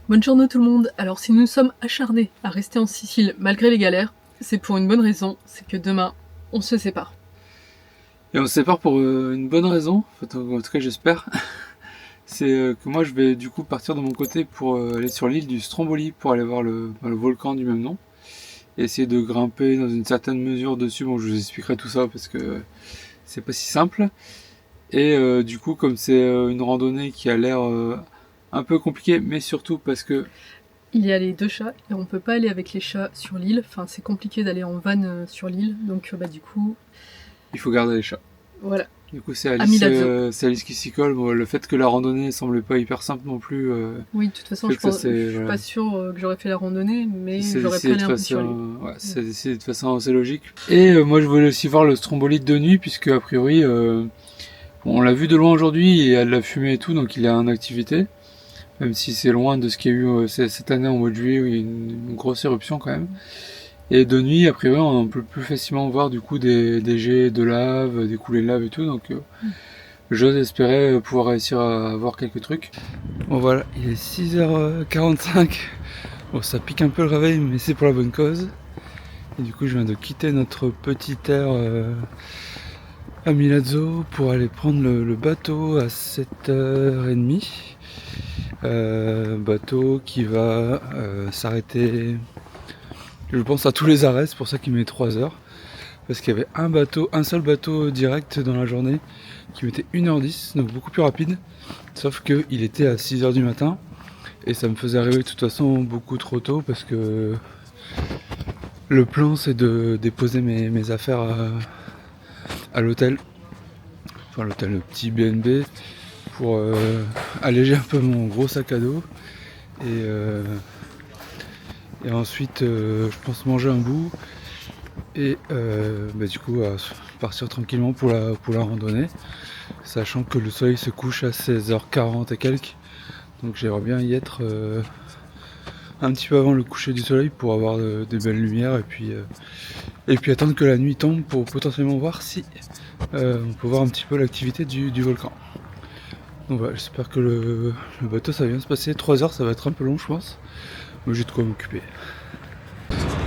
Bonne journée tout le monde. Alors si nous nous sommes acharnés à rester en Sicile malgré les galères, c'est pour une bonne raison, c'est que demain, on se sépare. Et on se sépare pour une bonne raison, en tout cas j'espère. C'est que moi je vais du coup partir de mon côté pour aller sur l'île du Stromboli pour aller voir le volcan du même nom. Et essayer de grimper dans une certaine mesure dessus. Bon, je vous expliquerai tout ça parce que c'est pas si simple. Et du coup, comme c'est une randonnée qui a l'air un peu compliquée, mais surtout parce que Il y a les deux chats et on peut pas aller avec les chats sur l'île, enfin c'est compliqué d'aller en van sur l'île, donc du coup, il faut garder les chats. voilà, Du coup, à Milazzo. C'est Alice qui s'y colle. Bon, le fait que la randonnée semble pas hyper simple non plus, Oui, de toute façon, fait que ça je c'est suis pas voilà. sûre que j'aurais fait la randonnée, mais C'est j'aurais pu décidé de aller un peu sur l'île. façon, ouais, c'est décidé de façon assez logique. Et moi, je voulais aussi voir le strombolite de nuit, puisque a priori, on l'a vu de loin aujourd'hui et il y a de la fumée et tout, donc il est en activité. Même si c'est loin de ce qu'il y a eu cette année en mois de juillet, où il y a une grosse éruption quand même. Et de nuit, a priori, on peut plus facilement voir du coup des jets de lave, des coulées de lave et tout, donc j'ose espérer pouvoir réussir à voir quelques trucs. Bon voilà, il est 6h45. Bon, ça pique un peu le réveil, mais c'est pour la bonne cause. Et du coup, je viens de quitter notre petite aire à Milazzo pour aller prendre le bateau à 7h30. Bateau qui va s'arrêter, je pense, à tous les arrêts, c'est pour ça qu'il met 3 heures. Parce qu'il y avait un seul bateau direct dans la journée qui mettait 1h10, donc beaucoup plus rapide. Sauf qu'il était à 6h du matin et ça me faisait arriver de toute façon beaucoup trop tôt parce que le plan c'est de déposer mes affaires à l'hôtel, enfin l'hôtel, le petit BNB, pour alléger un peu mon gros sac à dos et ensuite je pense manger un bout et du coup partir tranquillement pour la randonnée, sachant que le soleil se couche à 16h40 et quelques, donc j'aimerais bien y être un petit peu avant le coucher du soleil pour avoir des belles lumières et puis attendre que la nuit tombe pour potentiellement voir si on peut voir un petit peu l'activité du volcan. Donc voilà, j'espère que le bateau ça va bien se passer. 3 heures ça va être un peu long je pense, mais j'ai de quoi m'occuper.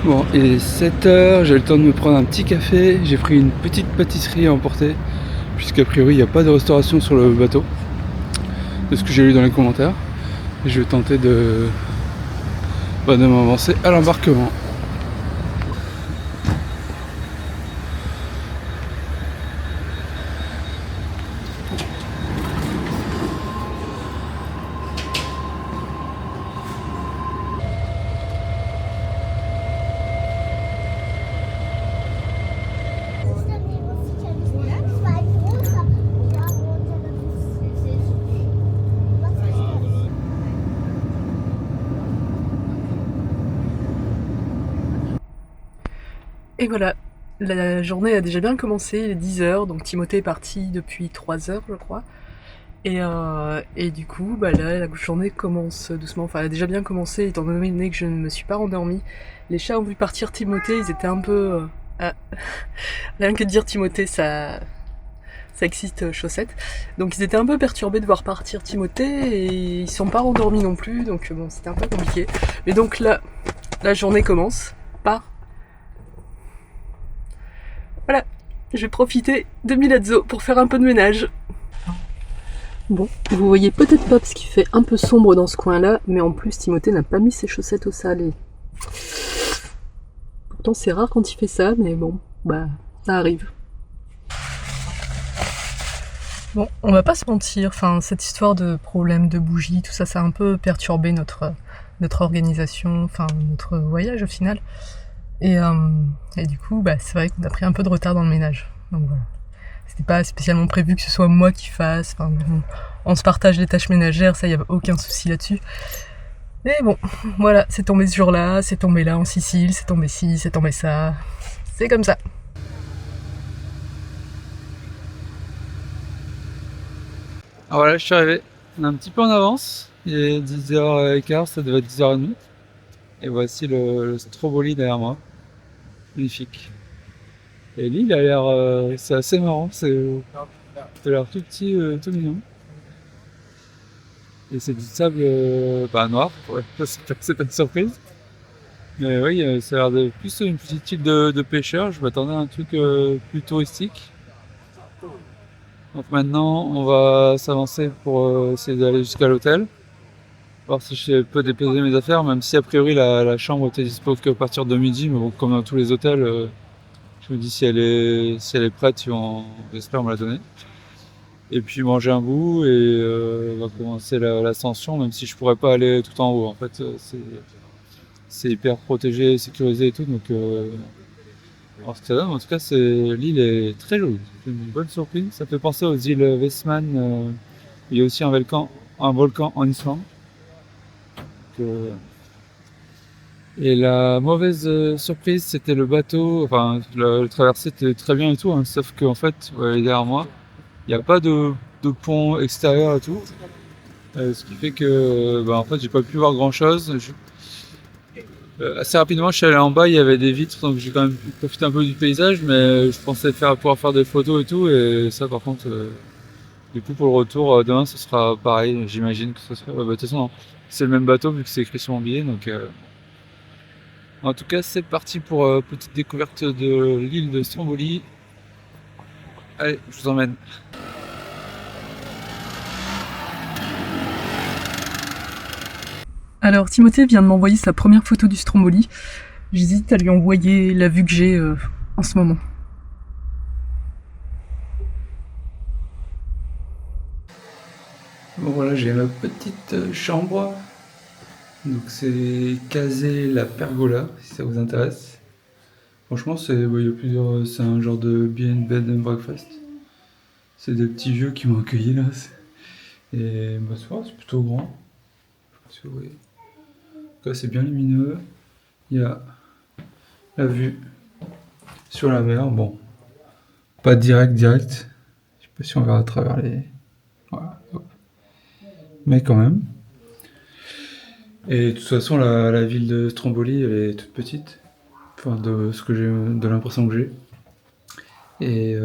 Bon, il est 7h, j'ai le temps de me prendre un petit café, j'ai pris une petite pâtisserie à emporter, puisqu'a priori il n'y a pas de restauration sur le bateau, de ce que j'ai lu dans les commentaires. Et je vais tenter de m'avancer à l'embarquement. Et voilà, la journée a déjà bien commencé, il est 10h, donc Timothée est parti depuis 3 heures je crois. Et du coup, là, la journée commence doucement. Enfin, elle a déjà bien commencé, étant donné que je ne me suis pas rendormie. Les chats ont vu partir Timothée, ils étaient un peu... ah, rien que de dire Timothée, ça excite Chaussette. Donc ils étaient un peu perturbés de voir partir Timothée, et ils sont pas rendormis non plus, donc bon, c'était un peu compliqué. Mais donc là, la journée commence par... Voilà, je vais profiter de Milazzo pour faire un peu de ménage. Bon, vous voyez peut-être pas parce qu'il fait un peu sombre dans ce coin-là, mais en plus Timothée n'a pas mis ses chaussettes au sale. Pourtant c'est rare quand il fait ça, mais bon, ça arrive. Bon, on va pas se mentir, enfin cette histoire de problème de bougie, tout ça, ça a un peu perturbé notre organisation, enfin notre voyage au final. Et du coup, c'est vrai qu'on a pris un peu de retard dans le ménage. Donc voilà. C'était pas spécialement prévu que ce soit moi qui fasse. Enfin, on se partage les tâches ménagères, ça y a aucun souci là-dessus. Mais bon, voilà, c'est tombé ce jour-là, c'est tombé là en Sicile, c'est tombé ci, c'est tombé ça. C'est comme ça. Ah voilà, je suis arrivé. On est un petit peu en avance. Il est 10h15, ça devait être 10h30. Et voici le Stromboli derrière moi. Magnifique. Et l'île a l'air, c'est assez marrant, ça a l'air tout petit, tout mignon. Et c'est du sable noir, ouais, c'est pas une surprise. Mais oui, ça a l'air de plus une petite île de pêcheurs. Je m'attendais à un truc plus touristique. Donc maintenant, on va s'avancer pour essayer d'aller jusqu'à l'hôtel. Voir si je peux déposer mes affaires, même si a priori la chambre était dispo qu'à partir de midi. Mais bon, comme dans tous les hôtels, je me dis si elle est prête, j'espère me la donner. Et puis manger un bout et on va commencer l'ascension, même si je pourrais pas aller tout en haut. En fait, c'est hyper protégé, sécurisé et tout, donc alors ce que ça donne, en tout cas, l'île est très jolie. C'est une bonne surprise. Ça fait penser aux îles Westman. Il y a aussi un volcan en Islande. Euh, et la mauvaise surprise, c'était le bateau. Enfin, le traversée était très bien et tout, hein, sauf qu'en fait, ouais, derrière moi, il n'y a pas de pont extérieur et tout. Ce qui fait que, en fait, j'ai pas pu voir grand chose. Assez rapidement, je suis allé en bas, il y avait des vitres, donc j'ai quand même pu profiter un peu du paysage, mais je pensais pouvoir faire des photos et tout, et ça, par contre, du coup, pour le retour, demain, ce sera pareil, j'imagine que ce sera. De toute façon, non, c'est le même bateau vu que c'est écrit sur mon billet, donc. En tout cas, c'est parti pour petite découverte de l'île de Stromboli. Allez, je vous emmène. Alors Timothée vient de m'envoyer sa première photo du Stromboli. J'hésite à lui envoyer la vue que j'ai en ce moment. Bon voilà, j'ai ma petite chambre. Donc c'est Casé la Pergola, si ça vous intéresse. Franchement, il y a plusieurs, c'est un genre de bed and breakfast. C'est des petits vieux qui m'ont accueilli là. Et c'est plutôt grand. Je sais pas si vous voyez. En tout cas, c'est bien lumineux. Il y a la vue sur la mer. Bon, pas direct. Je sais pas si on verra à travers les. Voilà, hop. Mais quand même. Et de toute façon, la ville de Stromboli, elle est toute petite. Enfin, de l'impression que j'ai. Et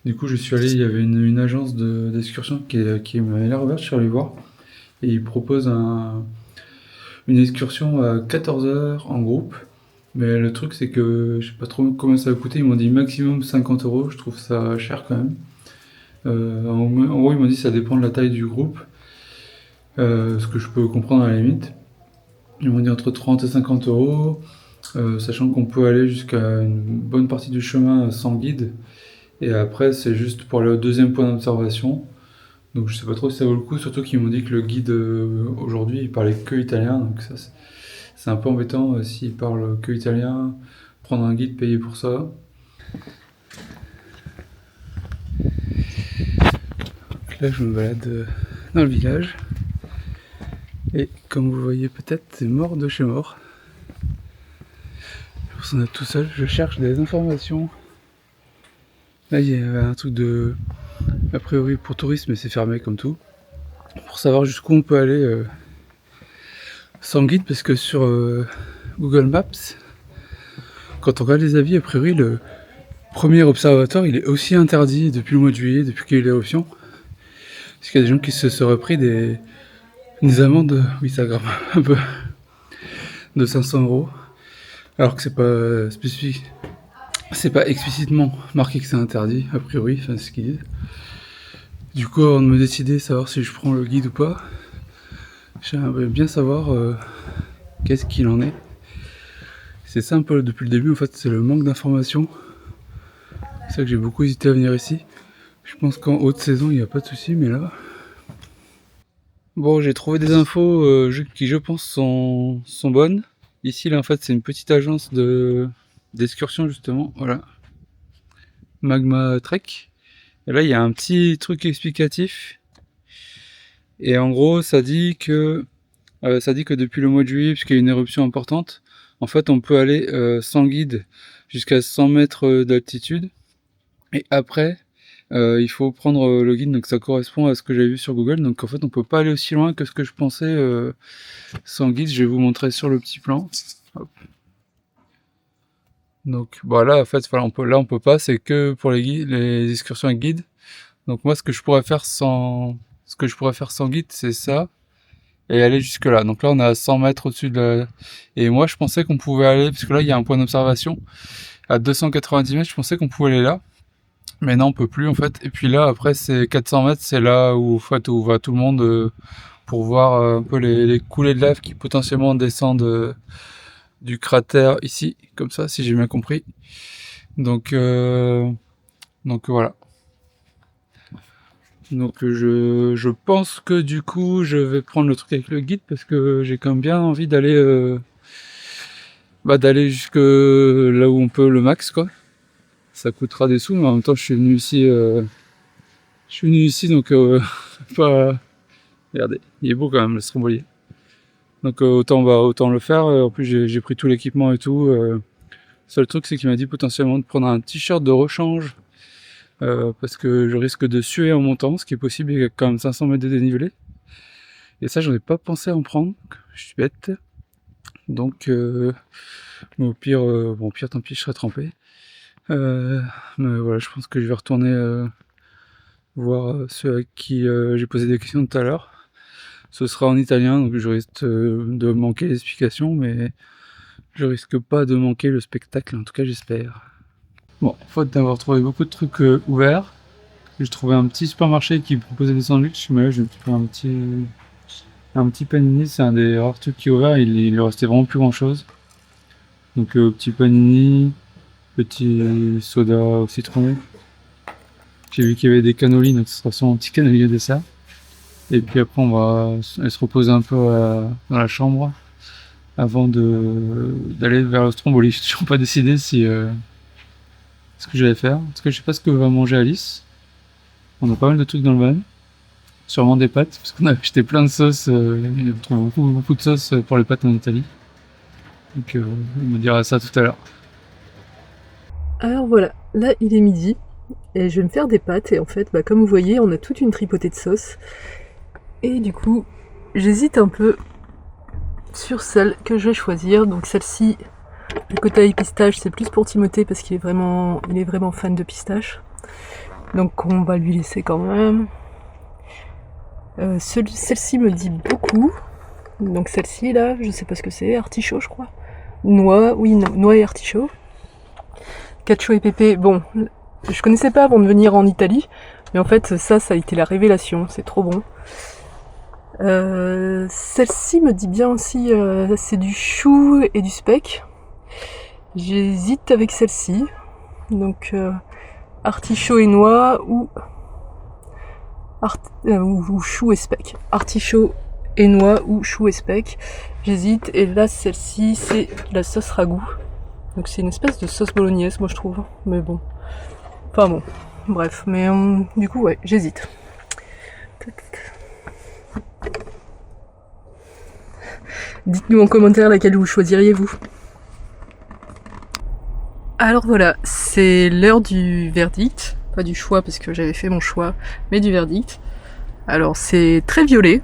du coup, je suis allé, il y avait une agence d'excursion qui m'avait l'air ouverte, je suis allé voir. Et ils proposent une excursion à 14 heures en groupe. Mais le truc, c'est que je sais pas trop combien ça va coûter. Ils m'ont dit maximum 50 €. Je trouve ça cher quand même. En gros, ils m'ont dit que ça dépend de la taille du groupe. Ce que je peux comprendre à la limite. Ils m'ont dit entre 30 et 50 €. Sachant qu'on peut aller jusqu'à une bonne partie du chemin sans guide. Et après, c'est juste pour aller au deuxième point d'observation. Donc je sais pas trop si ça vaut le coup, surtout qu'ils m'ont dit que le guide aujourd'hui il parlait que italien, donc ça c'est un peu embêtant s'il parle que italien, prendre un guide payé pour ça. Donc là je me balade dans le village. Et comme vous voyez peut-être, c'est mort de chez mort. On est tout seul, je cherche des informations. Là il y a un truc a priori pour tourisme, mais c'est fermé comme tout. Pour savoir jusqu'où on peut aller sans guide, parce que sur Google Maps, quand on regarde les avis, a priori le premier observatoire il est aussi interdit depuis le mois de juillet, depuis qu'il y a eu l'éruption. Parce qu'il y a des gens qui se seraient pris des amendes, oui ça grimpe un peu, de 500 €. Alors que c'est pas spécifique, c'est pas explicitement marqué que c'est interdit, a priori, enfin c'est ce qu'ils disent. Du coup, avant de me décider, savoir si je prends le guide ou pas, j'aimerais bien savoir qu'est-ce qu'il en est. C'est ça un peu depuis le début, en fait, c'est le manque d'informations. C'est ça que j'ai beaucoup hésité à venir ici. Je pense qu'en haute saison, il n'y a pas de souci, mais là... Bon, j'ai trouvé des infos qui, je pense, sont bonnes. Ici, là, en fait, c'est une petite agence d'excursion, justement. Voilà. Magma Trek. Et là, il y a un petit truc explicatif. Et en gros, ça dit que depuis le mois de juillet, puisqu'il y a une éruption importante, en fait, on peut aller sans guide jusqu'à 100 mètres d'altitude. Et après, il faut prendre le guide, donc ça correspond à ce que j'avais vu sur Google. Donc en fait, on peut pas aller aussi loin que ce que je pensais sans guide. Je vais vous montrer sur le petit plan. Hop. Donc voilà, en fait, voilà, on peut pas, c'est que pour les excursions avec guide. Donc moi, ce ce que je pourrais faire sans guide, c'est ça, et aller jusque là. Donc là, on est à 100 mètres au-dessus de la... Et moi, je pensais qu'on pouvait aller, parce que là, il y a un point d'observation, à 290 mètres, je pensais qu'on pouvait aller là. Mais non, on peut plus, en fait. Et puis là, après, c'est 400 mètres, c'est là où, en fait, où va tout le monde pour voir un peu les coulées de lave qui potentiellement descendent du cratère ici, comme ça, si j'ai bien compris. Donc voilà. Donc je pense que du coup je vais prendre le truc avec le guide parce que j'ai quand même bien envie d'aller jusque là où on peut le max, quoi. Ça coûtera des sous, mais en même temps je suis venu ici donc pas... Regardez, il est beau quand même le Stromboli. Donc autant le faire. En plus j'ai pris tout l'équipement et tout. Seul truc c'est qu'il m'a dit potentiellement de prendre un t-shirt de rechange. Parce que je risque de suer en montant, ce qui est possible, il y a quand même 500 mètres de dénivelé. Et ça, j'en ai pas pensé à en prendre, je suis bête. Donc, mais au pire, tant pis, je serai trempé. Mais voilà, je pense que je vais retourner voir ceux à qui j'ai posé des questions tout à l'heure. Ce sera en italien, donc je risque de manquer l'explication, mais je risque pas de manquer le spectacle, en tout cas j'espère. Bon, faute d'avoir trouvé beaucoup de trucs ouverts, j'ai trouvé un petit supermarché qui proposait des sandwichs, mais là j'ai pris un petit panini, c'est un des rares trucs qui est ouvert, il lui restait vraiment plus grand chose. Donc petit panini, petit soda au citron. J'ai vu qu'il y avait des cannolis, donc ce sera son petit cannoli au dessert. Et puis après on va aller se reposer un peu dans la chambre avant d'aller vers le Stromboli. Je suis toujours pas décidé si ce que j'allais faire. Parce que je sais pas ce que va manger Alice. On a pas mal de trucs dans le van. Sûrement des pâtes, parce qu'on a acheté plein de sauces. On trouve beaucoup de sauces pour les pâtes en Italie. Donc on me dira ça tout à l'heure. Alors voilà, là il est midi, et je vais me faire des pâtes, et en fait, comme vous voyez, on a toute une tripotée de sauce. Et du coup, j'hésite un peu sur celle que je vais choisir. Donc celle-ci, le côté pistache, c'est plus pour Timothée parce qu'il est vraiment fan de pistache. Donc on va lui laisser quand même. Celle-ci me dit beaucoup. Donc celle-ci là, je sais pas ce que c'est, artichaut je crois. Noix et artichaut. Cacio et pépé, bon, je connaissais pas avant de venir en Italie, mais en fait ça a été la révélation, c'est trop bon. Celle-ci me dit bien aussi, c'est du chou et du speck. J'hésite avec celle-ci, donc artichaut et noix ou chou et speck. Artichaut et noix ou chou et speck. J'hésite, et là celle-ci c'est la sauce ragoût. Donc c'est une espèce de sauce bolognaise moi je trouve, mais bon. Enfin bon, bref, mais du coup ouais, j'hésite. Dites-nous en commentaire laquelle vous choisiriez vous. Alors voilà, c'est l'heure du verdict. Pas du choix parce que j'avais fait mon choix, mais du verdict. Alors c'est très violet.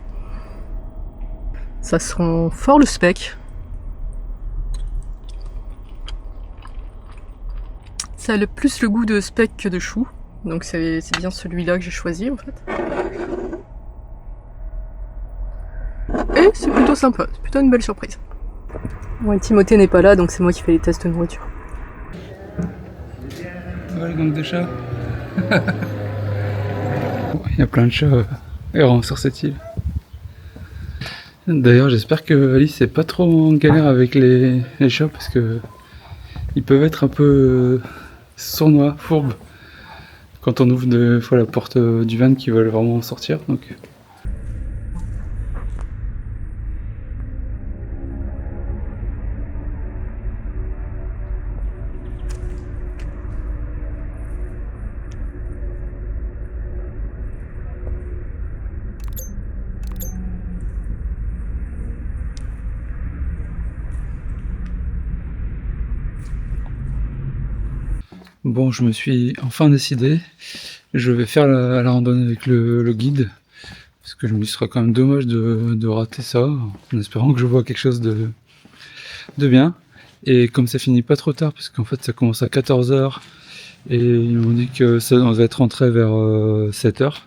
Ça sent fort le speck. Ça a plus le goût de speck que de chou. Donc c'est bien celui-là que j'ai choisi en fait. Et c'est plutôt sympa, c'est plutôt une belle surprise. Bon, et Timothée n'est pas là, donc c'est moi qui fais les tests de nourriture. Ouais, les gangs de chats. Il y a plein de chats errants sur cette île. D'ailleurs, j'espère que Alice est pas trop en galère avec les chats parce que ils peuvent être un peu sournois, fourbes quand on ouvre des fois la porte du van qui veulent vraiment sortir. Donc. Bon, je me suis enfin décidé. Je vais faire la randonnée avec le guide. Parce que je me serais quand même dommage de rater ça. En espérant que je vois quelque chose de bien. Et comme ça finit pas trop tard, parce qu'en fait ça commence à 14h. Et ils m'ont dit que ça on va être rentré vers 7h.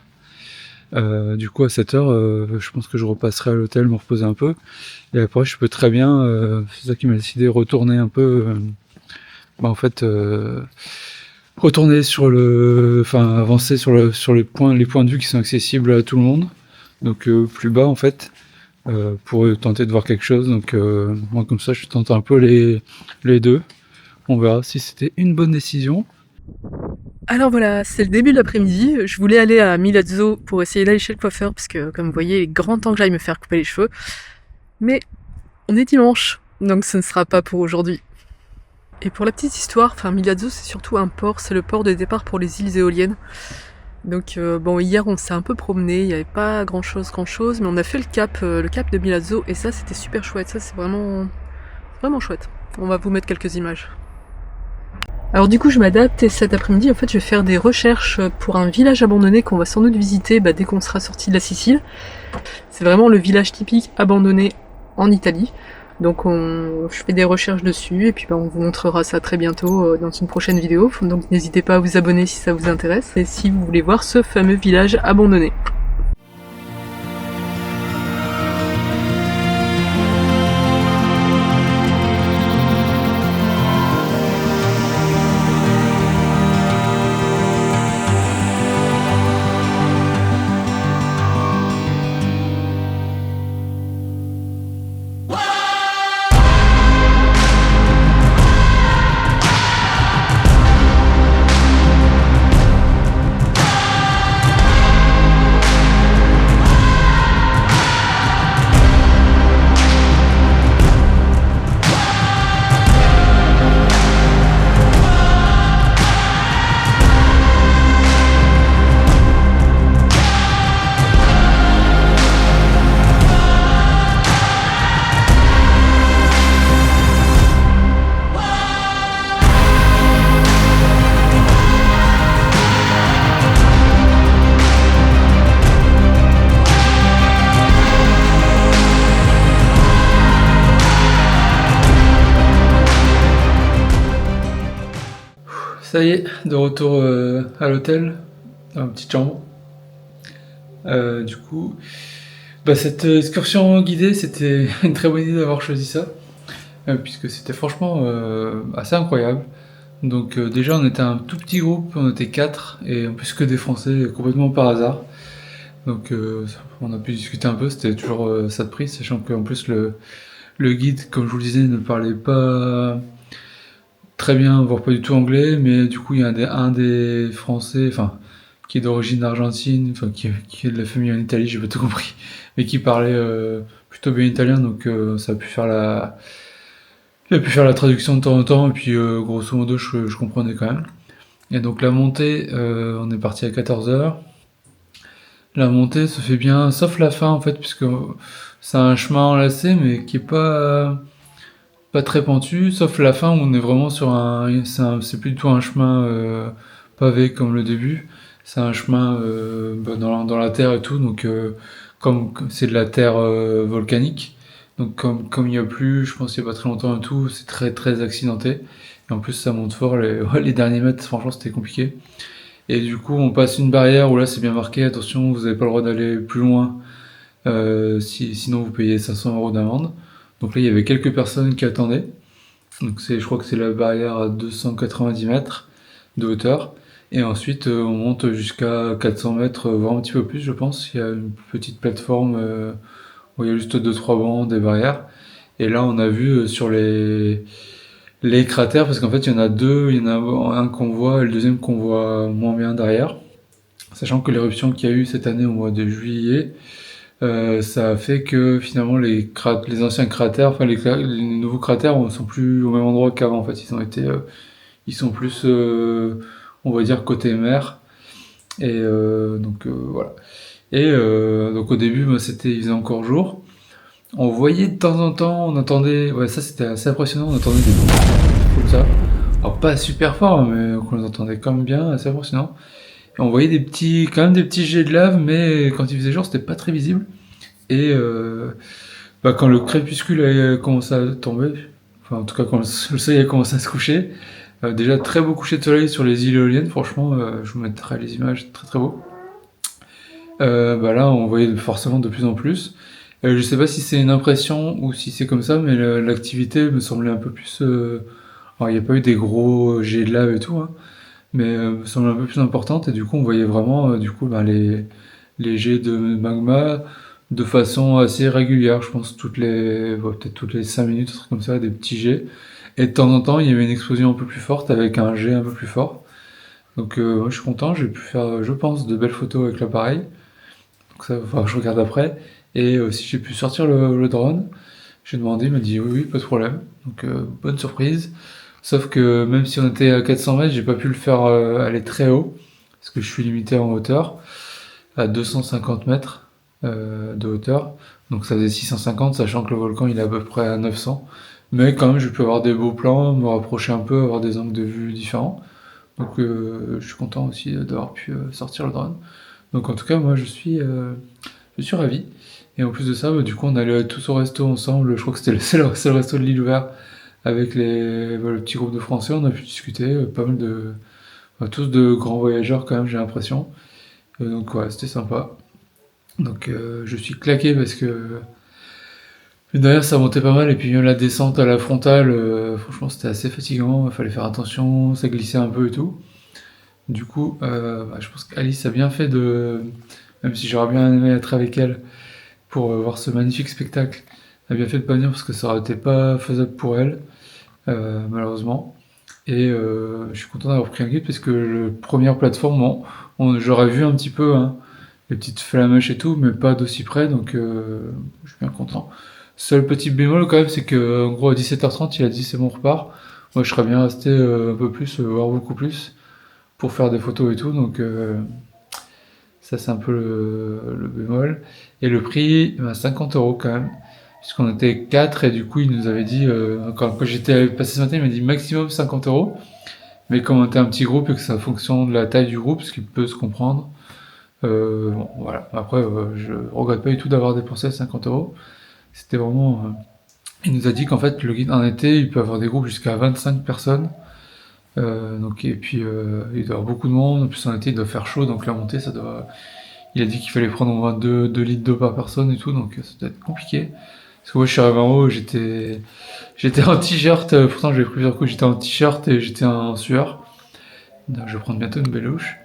Du coup à 7h, je pense que je repasserai à l'hôtel me reposer un peu et après je peux très bien, c'est ça qui m'a décidé, retourner un peu, en fait, retourner avancer sur les points de vue qui sont accessibles à tout le monde, donc plus bas en fait, pour tenter de voir quelque chose. Donc moi comme ça je tente un peu les deux. On verra si c'était une bonne décision. Alors voilà, c'est le début de l'après-midi. Je voulais aller à Milazzo pour essayer d'aller chez le coiffeur, parce que comme vous voyez, il est grand temps que j'aille me faire couper les cheveux. Mais on est dimanche, donc ce ne sera pas pour aujourd'hui. Et pour la petite histoire, Milazzo c'est surtout un port, c'est le port de départ pour les îles éoliennes. Donc bon, hier on s'est un peu promené, il n'y avait pas grand chose, mais on a fait le cap de Milazzo, et ça c'était super chouette, ça c'est vraiment chouette. On va vous mettre quelques images. Alors du coup je m'adapte et cet après-midi en fait je vais faire des recherches pour un village abandonné qu'on va sans doute visiter dès qu'on sera sorti de la Sicile. C'est vraiment le village typique abandonné en Italie. Donc je fais des recherches dessus et puis on vous montrera ça très bientôt dans une prochaine vidéo. Donc n'hésitez pas à vous abonner si ça vous intéresse et si vous voulez voir ce fameux village abandonné. Ça y est, de retour à l'hôtel, dans ma petite chambre. Du coup, cette excursion guidée, c'était une très bonne idée d'avoir choisi ça, puisque c'était franchement assez incroyable. Donc déjà, on était un tout petit groupe, on était 4, et en plus que des Français, complètement par hasard. Donc on a pu discuter un peu, c'était toujours ça de prix, sachant qu'en plus le guide, comme je vous le disais, ne parlait pas très bien, voire pas du tout anglais, mais du coup il y a un des Français, qui est d'origine argentine, qui est de la famille en Italie, j'ai pas tout compris, mais qui parlait plutôt bien italien, donc ça a pu faire la traduction de temps en temps, et puis grosso modo je comprenais quand même. Et donc la montée, on est parti à 14h. La montée se fait bien, sauf la fin en fait, puisque c'est un chemin enlacé, mais qui est pas très pentu, sauf la fin où on est vraiment sur c'est plus du tout un chemin pavé comme le début, c'est un chemin dans la terre et tout, donc comme c'est de la terre volcanique, donc comme il y a plu, je pense il y a pas très longtemps et tout, c'est très très accidenté, et en plus ça monte fort, les derniers mètres, franchement c'était compliqué. Et du coup on passe une barrière où là c'est bien marqué, attention vous n'avez pas le droit d'aller plus loin, sinon vous payez 500 € d'amende. Donc là, il y avait quelques personnes qui attendaient. Donc je crois que c'est la barrière à 290 mètres de hauteur. Et ensuite, on monte jusqu'à 400 mètres, voire un petit peu plus, je pense. Il y a une petite plateforme où il y a juste 2-3 bancs, des barrières. Et là, on a vu sur les cratères, parce qu'en fait, il y en a deux. Il y en a un qu'on voit et le deuxième qu'on voit moins bien derrière. Sachant que l'éruption qu'il y a eu cette année au mois de juillet, ça a fait que finalement les anciens cratères, les nouveaux cratères sont plus au même endroit qu'avant en fait. Ils sont plus, on va dire côté mer. Et donc voilà. Et donc au début, il faisait encore jour. On voyait de temps en temps, on entendait, ouais ça c'était assez impressionnant, on entendait des bruits comme ça. Alors pas super fort, mais on les entendait quand même bien, assez impressionnant. Et on voyait quand même des petits jets de lave, mais quand il faisait jour, c'était pas très visible. Et quand le crépuscule a commencé à tomber, enfin en tout cas quand le soleil a commencé à se coucher, déjà très beau coucher de soleil sur les îles éoliennes, franchement, je vous mettrai les images, très très beau. Bah là, on voyait forcément de plus en plus. Je sais pas si c'est une impression ou si c'est comme ça, mais l'activité me semblait un peu plus. Alors, il n'y a pas eu des gros jets de lave et tout, hein, mais me semblait un peu plus importante. Et du coup, on voyait vraiment du coup, ben, les jets de magma de façon assez régulière. Je pense peut-être toutes les 5 minutes, un truc comme ça, des petits jets. Et de temps en temps, il y avait une explosion un peu plus forte avec un jet un peu plus fort. Donc, moi, je suis content. J'ai pu faire, je pense, de belles photos avec l'appareil. Donc ça, enfin, je regarde après. Et si j'ai pu sortir le drone, j'ai demandé, il m'a dit oui, oui, pas de problème. Donc bonne surprise. Sauf que même si on était à 400 mètres, j'ai pas pu le faire aller très haut, parce que je suis limité en hauteur, à 250 mètres de hauteur. Donc ça faisait 650, sachant que le volcan il est à peu près à 900. Mais quand même, je peux avoir des beaux plans, me rapprocher un peu, avoir des angles de vue différents. Donc je suis content aussi d'avoir pu sortir le drone. Donc en tout cas, moi je suis ravi. Et en plus de ça, bah, du coup, on allait tous au resto ensemble. Je crois que c'était le seul resto de l'île ouvert avec le petit groupe de Français. On a pu discuter, pas mal tous de grands voyageurs quand même, j'ai l'impression. Donc ouais, c'était sympa. Donc je suis claqué parce que derrière ça montait pas mal et puis la descente à la frontale, franchement c'était assez fatigant. Il fallait faire attention, ça glissait un peu et tout. Du coup, bah, je pense qu'Alice a bien fait même si j'aurais bien aimé être avec elle, pour voir ce magnifique spectacle. Elle a bien fait de pas venir parce que ça aurait été pas faisable pour elle, malheureusement. Et je suis content d'avoir pris un guide parce que la première plateforme, bon, j'aurais vu un petit peu hein, les petites flamèches et tout, mais pas d'aussi près, donc je suis bien content. Seul petit bémol quand même, c'est que en gros à 17h30, il a dit c'est bon, on repart. Moi, je serais bien resté un peu plus, voire beaucoup plus, pour faire des photos et tout, donc ça, c'est un peu le bémol. Et le prix, 50 € quand même. Puisqu'on était 4 et du coup, il nous avait dit, quand j'étais passé ce matin, il m'a dit maximum 50 €. Mais comme on était un petit groupe et que c'est en fonction de la taille du groupe, ce qui peut se comprendre, bon, voilà. Après, je regrette pas du tout d'avoir dépensé 50 €. C'était vraiment. Il nous a dit qu'en fait, le guide en été, il peut avoir des groupes jusqu'à 25 personnes. Donc, et puis, il doit y avoir beaucoup de monde. En plus, en été, il doit faire chaud, donc la montée, ça doit. Il a dit qu'il fallait prendre au moins 2 litres d'eau par personne et tout, donc ça doit être compliqué. Parce que moi je suis arrivé en haut, j'étais en t-shirt, pourtant j'avais pris plusieurs coups, j'étais en t-shirt et j'étais en sueur. Donc, je vais prendre bientôt une belle douche.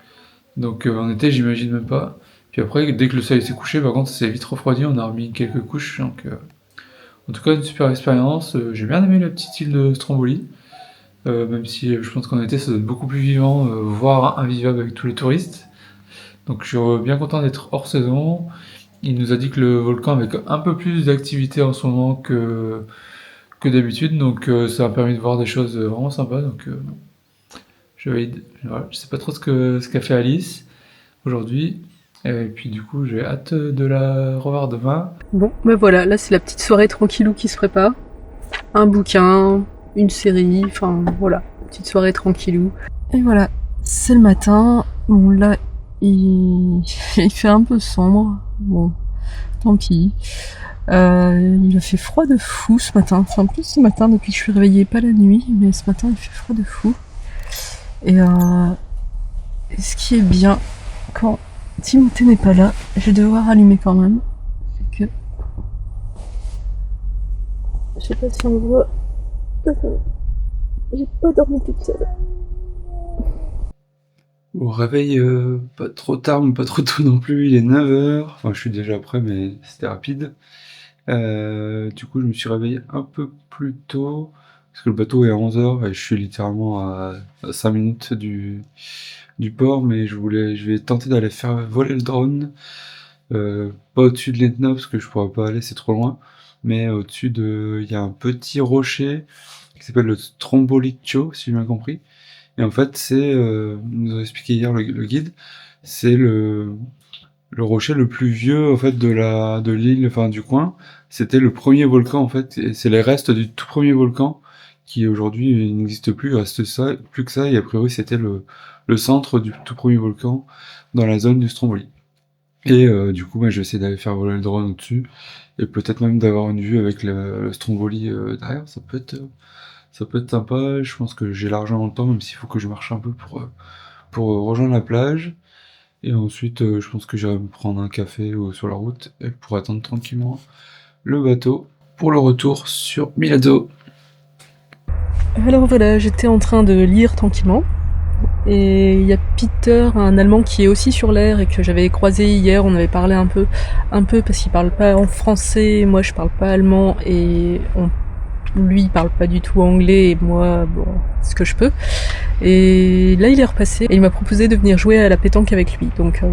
Donc en été j'imagine même pas. Puis après, dès que le soleil s'est couché, par contre ça s'est vite refroidi, on a remis quelques couches. Donc en tout cas une super expérience. J'ai bien aimé la petite île de Stromboli. Même si je pense qu'en été ça doit être beaucoup plus vivant, voire invivable avec tous les touristes. Donc je suis bien content d'être hors saison. Il nous a dit que le volcan avait un peu plus d'activité en ce moment que d'habitude, donc ça a permis de voir des choses vraiment sympas. Donc je valide. Voilà. Je sais pas trop ce qu'a fait Alice aujourd'hui. Et puis du coup, j'ai hâte de la revoir demain. Bon, ben voilà, là c'est la petite soirée tranquillou qui se prépare. Un bouquin, une série, enfin voilà, petite soirée tranquillou. Et voilà, c'est le matin. Bon là, il fait un peu sombre. Bon, tant pis. Il a fait froid de fou ce matin. Enfin, plus ce matin depuis que je suis réveillée, pas la nuit, mais ce matin il fait froid de fou. Et ce qui est bien, quand Timothée n'est pas là, je vais devoir allumer quand même. C'est que. Je sais pas si on voit. J'ai pas dormi toute seule. Au réveil, pas trop tard, mais pas trop tôt non plus, il est 9h. Enfin, je suis déjà prêt, mais c'était rapide. Du coup, je me suis réveillé un peu plus tôt, parce que le bateau est à 11h et je suis littéralement à 5 minutes du port, mais je vais tenter d'aller faire voler le drone. Pas au-dessus de l'Etna, parce que je pourrais pas aller, c'est trop loin, mais au-dessus il y a un petit rocher qui s'appelle le Stromboliccio, si j'ai bien compris. Et en fait, il nous a expliqué hier le guide, c'est le rocher le plus vieux en fait de l'île, enfin du coin. C'était le premier volcan en fait, et c'est les restes du tout premier volcan qui aujourd'hui n'existe plus, il reste ça, plus que ça, et a priori c'était le centre du tout premier volcan dans la zone du Stromboli. Et du coup, moi, je vais essayer d'aller faire voler le drone au-dessus, et peut-être même d'avoir une vue avec le Stromboli derrière, ça peut être sympa. Je pense que j'ai l'argent dans le temps, même s'il faut que je marche un peu pour rejoindre la plage. Et ensuite, je pense que j'irai me prendre un café sur la route et pour attendre tranquillement le bateau pour le retour sur Milazzo. Alors voilà, j'étais en train de lire tranquillement. Et il y a Peter, un Allemand qui est aussi sur l'air et que j'avais croisé hier. On avait parlé un peu parce qu'il parle pas en français, moi je parle pas allemand et lui il parle pas du tout anglais et moi bon, ce que je peux. Et là il est repassé et il m'a proposé de venir jouer à la pétanque avec lui. Donc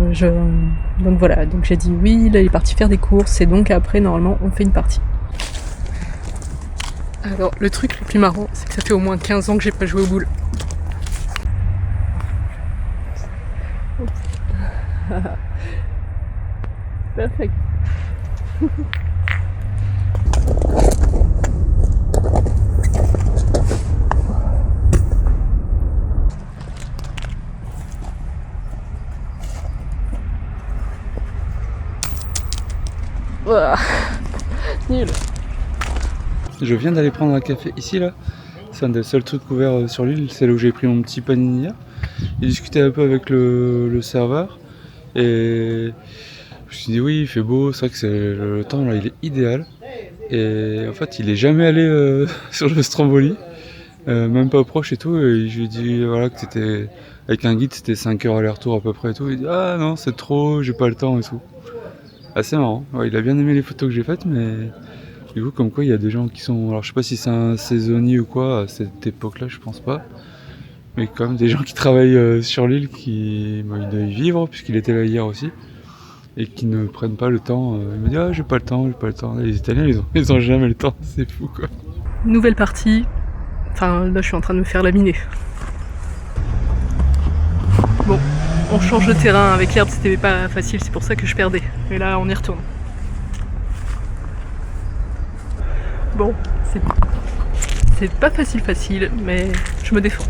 voilà, donc j'ai dit oui. Là il est parti faire des courses et donc après normalement on fait une partie. Alors le truc le plus marrant, c'est que ça fait au moins 15 ans que j'ai pas joué aux boules. Perfect. Voilà. Nul. Je viens d'aller prendre un café ici là. C'est un des seuls trucs ouverts sur l'île. C'est là où j'ai pris mon petit panini hier. J'ai discuté un peu avec le serveur et je me suis dit oui, il fait beau, c'est vrai que le temps là il est idéal. Et en fait il est jamais allé sur le Stromboli, même pas proche et tout. Et je lui ai dit voilà que c'était avec un guide, c'était 5 heures aller-retour à peu près et tout. Il dit ah non c'est trop, j'ai pas le temps et tout. Assez marrant. Ouais, il a bien aimé les photos que j'ai faites, mais du coup comme quoi il y a des gens qui sont, alors je sais pas si c'est un saisonnier ou quoi à cette époque-là, je pense pas. Mais quand même des gens qui travaillent sur l'île qui ils doivent y vivre puisqu'il était là hier aussi et qui ne prennent pas le temps. Il me dit ah j'ai pas le temps. Les Italiens ils ont jamais le temps, c'est fou quoi. Nouvelle partie. Enfin là je suis en train de me faire laminer. Bon, on change de terrain avec l'herbe, c'était pas facile, c'est pour ça que je perdais. Et là on y retourne. Bon, c'est pas facile, mais je me défends.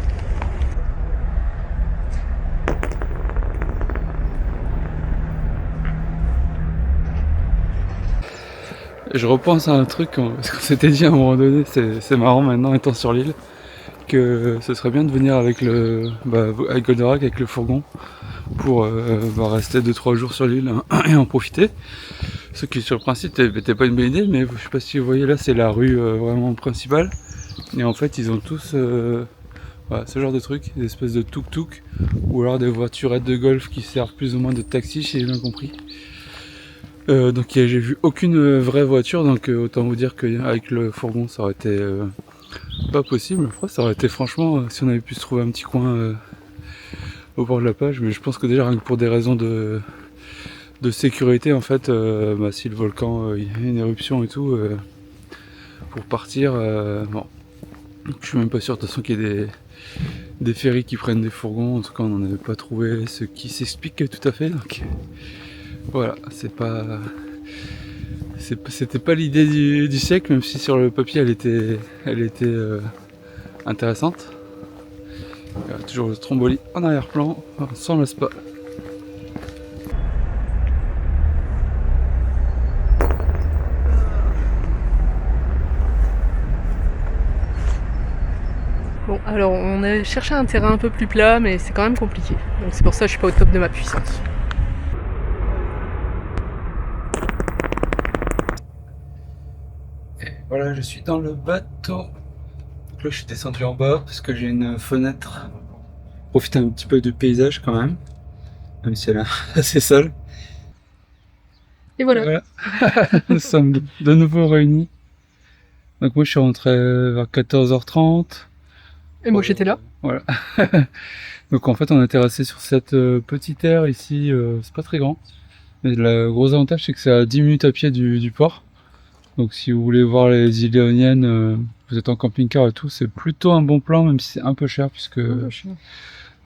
Je repense à un truc, parce qu'on s'était dit à un moment donné, c'est marrant maintenant étant sur l'île, que ce serait bien de venir avec avec Goldorak, avec le fourgon, pour rester 2-3 jours sur l'île et en profiter. Ce qui sur le principe n'était pas une bonne idée, mais je sais pas si vous voyez là, c'est la rue vraiment principale. Et en fait ils ont tous ce genre de trucs, des espèces de tuk-tuk, ou alors des voiturettes de golf qui servent plus ou moins de taxi, si j'ai bien compris. Donc j'ai vu aucune vraie voiture, donc autant vous dire qu'avec le fourgon ça aurait été pas possible. Après ça aurait été franchement, si on avait pu se trouver un petit coin au bord de la plage, mais je pense que déjà rien que pour des raisons de sécurité en fait, si le volcan il y a une éruption et tout, pour partir, bon, je suis même pas sûr de toute façon qu'il y ait des ferries qui prennent des fourgons, en tout cas on n'en avait pas trouvé ce qui s'explique tout à fait, donc voilà, c'était pas l'idée du siècle, même si sur le papier elle était intéressante. Toujours le Stromboli en arrière-plan, on s'en lasse pas. Bon, alors on a cherché un terrain un peu plus plat, mais c'est quand même compliqué. Donc c'est pour ça que je suis pas au top de ma puissance. Et voilà, je suis dans le bateau. Donc là, je suis descendu en bas parce que j'ai une fenêtre. Profite un petit peu du paysage quand même si elle est assez sale. Et voilà. Nous sommes de nouveau réunis. Donc moi, je suis rentré vers 14h30. Et moi j'étais là. Voilà. Donc en fait on est terrassé sur cette petite aire ici, c'est pas très grand. Mais le gros avantage c'est que c'est à 10 minutes à pied du port. Donc si vous voulez voir les îles Éoliennes, vous êtes en camping-car et tout, c'est plutôt un bon plan, même si c'est un peu cher puisque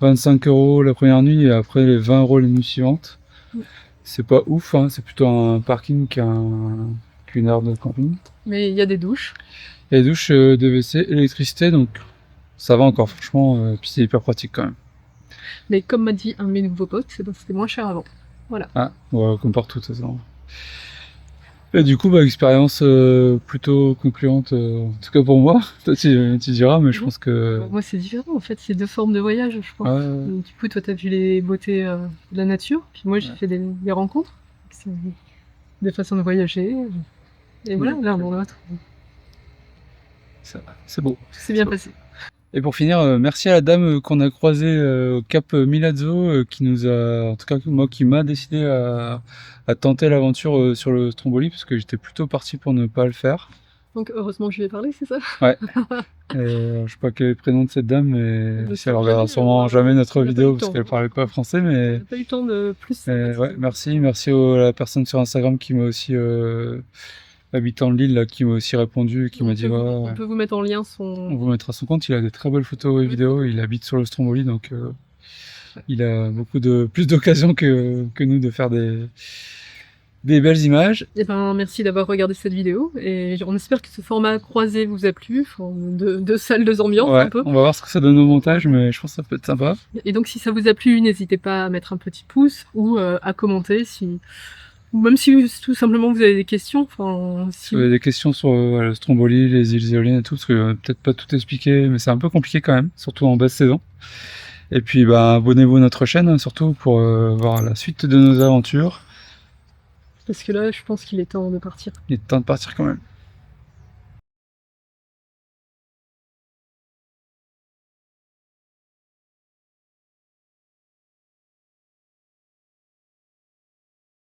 25 € la première nuit et après les 20 € les nuits suivantes. C'est pas ouf, hein, c'est plutôt un parking qu'une aire de camping. Mais il y a des douches. Il y a des douches, de WC, électricité, donc ça va encore, franchement, puis c'est hyper pratique quand même. Mais comme m'a dit un de mes nouveaux potes, c'était moins cher avant. Voilà. Ah, ouais, comme partout de toute façon. Et du coup, expérience plutôt concluante, en tout cas pour moi. Toi, tu diras, mais je pense que... Moi, c'est différent en fait, c'est deux formes de voyage, je crois. Ouais, Du coup, toi, t'as vu les beautés de la nature, puis moi, j'ai fait des rencontres. C'est des façons de voyager. Et voilà, l'un dans l'autre. c'est beau. Tout s'est bien passé. Et pour finir, merci à la dame qu'on a croisée au Cap Milazzo, qui nous a, en tout cas moi, qui m'a décidé à tenter l'aventure sur le Stromboli, parce que j'étais plutôt parti pour ne pas le faire. Donc, heureusement, je lui ai parlé, c'est ça? Ouais. Et, je sais pas quel est le prénom de cette dame, mais si elle saurais reverra jamais, sûrement jamais notre on a pas eu vidéo le parce temps. qu'elle parlait pas français, mais J'ai pas eu le temps de plus. ouais, merci à la personne sur Instagram qui m'a aussi habitant de Lille là, qui m'a aussi répondu et qui m'a dit On peut vous mettre en lien son. on vous mettra son compte. Il a des très belles photos et vidéos. Il habite sur le Stromboli, donc il a beaucoup de plus d'occasions que nous de faire des belles images. Eh ben, merci d'avoir regardé cette vidéo et on espère que ce format croisé vous a plu, deux salles, deux ambiances Ouais, un peu. on va voir ce que ça donne au montage, mais je pense que ça peut être sympa. Et donc si ça vous a plu, n'hésitez pas à mettre un petit pouce ou à commenter ou même si tout simplement vous avez des questions. Si vous avez des questions sur le Stromboli, les îles éoliennes et tout, parce que peut-être pas tout expliqué, mais c'est un peu compliqué quand même, surtout en basse saison. Et puis abonnez-vous à notre chaîne, surtout pour voir la suite de nos aventures. Parce que là, je pense qu'il est temps de partir. Il est temps de partir quand même.